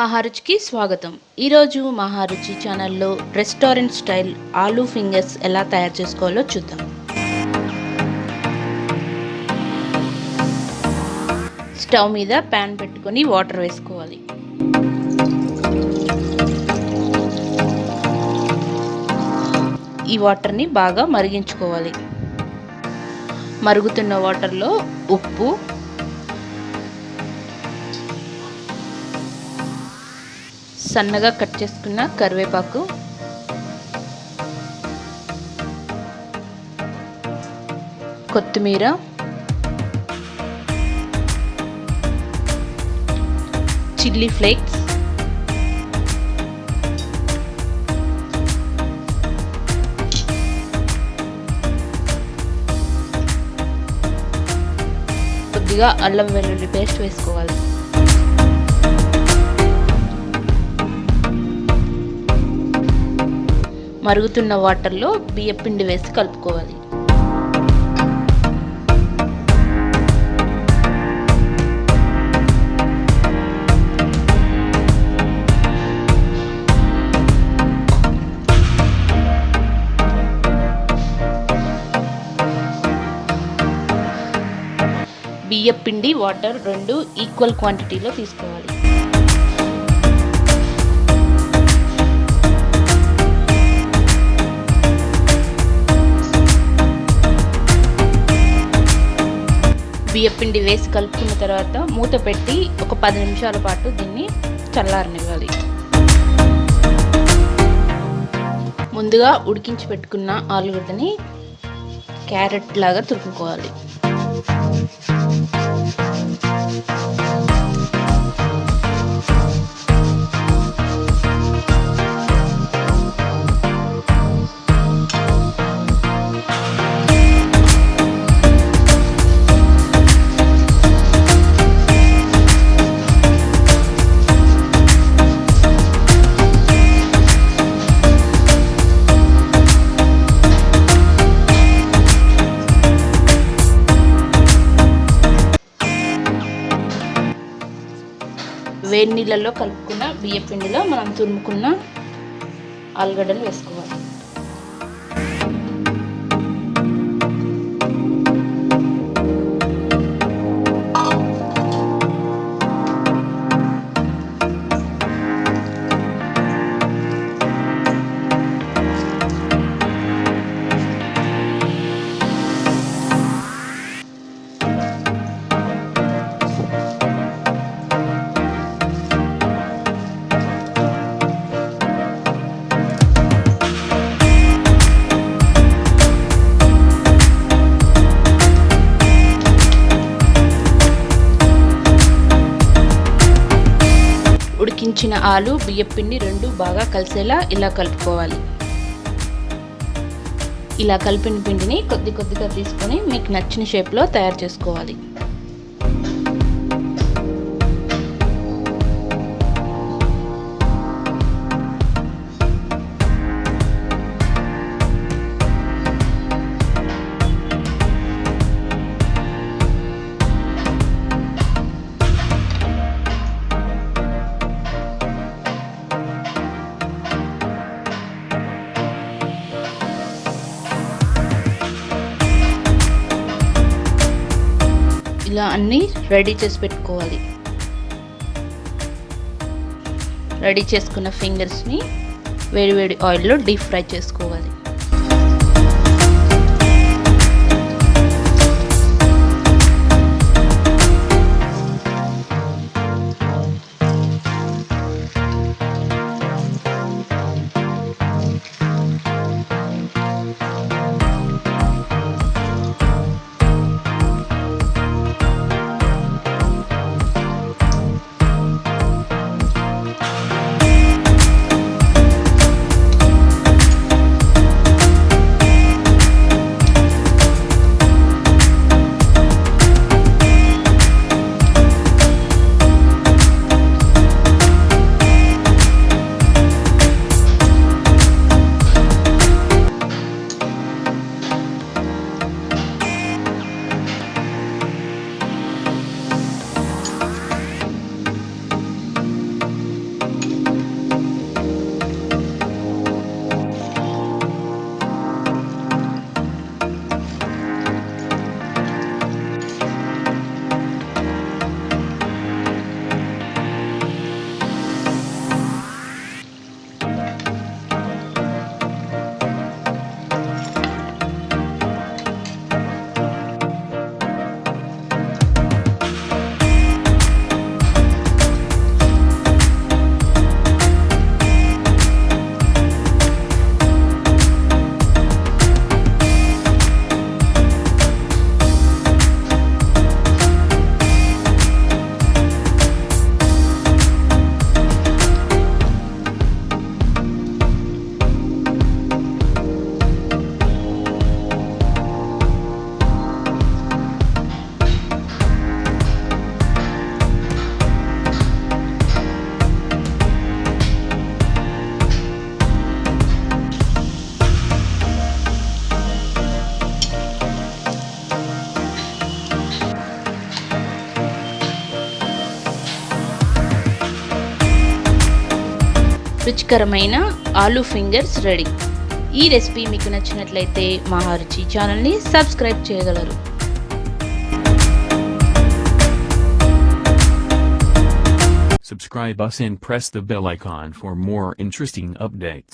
మహారుచికి స్వాగతం. ఈరోజు మహారుచి ఛానల్లో రెస్టారెంట్ స్టైల్ ఆలూ ఫింగర్స్ ఎలా తయారు చేసుకోవాలో చూద్దాం. స్టవ్ మీద ప్యాన్ పెట్టుకొని వాటర్ వేసుకోవాలి. ఈ వాటర్ని బాగా మరిగించుకోవాలి. మరుగుతున్న వాటర్లో ఉప్పు, సన్నగా కట్ చేసుకున్న కరివేపాకు, కొత్తిమీర, చిల్లీ ఫ్లేక్స్, కొద్దిగా అల్లం వెల్లుల్లి పేస్ట్ వేసుకోవాలి. మరుగుతున్న వాటర్లో బియ్యపిండి వేసి కలుపుకోవాలి. బియ్యపిండి, వాటర్ రెండు ఈక్వల్ క్వాంటిటీలో తీసుకోవాలి. బియ్యపిండి వేసి కలుపుకున్న తర్వాత మూత పెట్టి ఒక 10 నిమిషాల పాటు దీన్ని చల్లారనివ్వాలి. ముందుగా ఉడికించి పెట్టుకున్న ఆలుగడ్డని క్యారెట్ లాగా తురుముకోవాలి. వేడి నీళ్ళల్లో కలుపుకున్న బియ్యపిండిలో మనం తురుముకున్న ఆలుగడ్డలు వేసుకోవాలి. ఉడికించిన ఆలు, బియ్యపిండి రెండు బాగా కలిసేలా ఇలా కలుపుకోవాలి. ఇలా కలిపిన పిండిని కొద్దిగా తీసుకొని మీకు నచ్చిన షేప్లో తయారు చేసుకోవాలి. ఇలా అన్నీ రెడీ చేసి పెట్టుకోవాలి. రెడీ చేసుకున్న ఫింగర్స్ని వేడి ఆయిల్లో డీప్ ఫ్రై చేసుకోవాలి. రుచికరమైన ఆలూ ఫింగర్స్ రెడీ. ఈ రెసిపీ మీకు నచ్చినట్లయితే మహా రుచి ఛానల్ని సబ్స్క్రైబ్ చేయగలరు. Subscribe us and press the bell icon for more interesting updates.